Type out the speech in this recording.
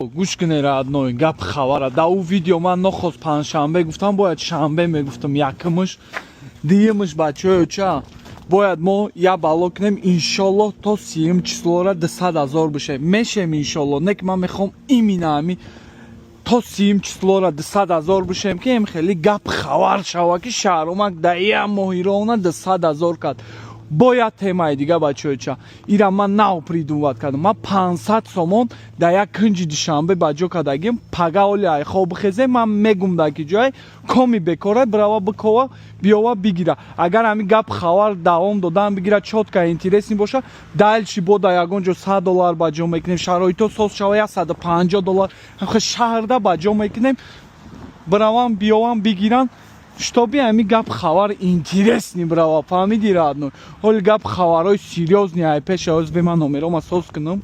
گوش کنید родной гап хабара да у видео من نخواست پنجشنبه گفتم باید شنبه میگفتم یکمش دیمش بچه چه باید ما یا بالا کنیم انشالله تا 30 число را 200,000 بشه میشه انشالله نه که من میخوام ایمینامی تا 30 число را 200,000 بشیم که این خیلی گپ خبر شوه که شهرمک دایی ماهی را اونه 200,000 کرد باید تیمای دیگه بچه چه ایران من نو پریدونوات کردم من 500 سومون در یک کنج دوشنبه بچه کدگیم پگه اولی های خواب خیزه من میگم در که جای کمی بکاره برای بکوه بیاوه بگیره اگر همی گپ خبر دوام دادن بگیره چود که اینترسی باشه دلشی بود یکون جو $100 بچه میکنیم شرایطو سوز شوه $150 هم شهرده بچه میکنیم برای بیاوه بگیرن чтобы ами гап хабар интересный брава фамиди родной ҳол гап хабарҳои серьёзни ай пеш аз бе ман номерома соз кунам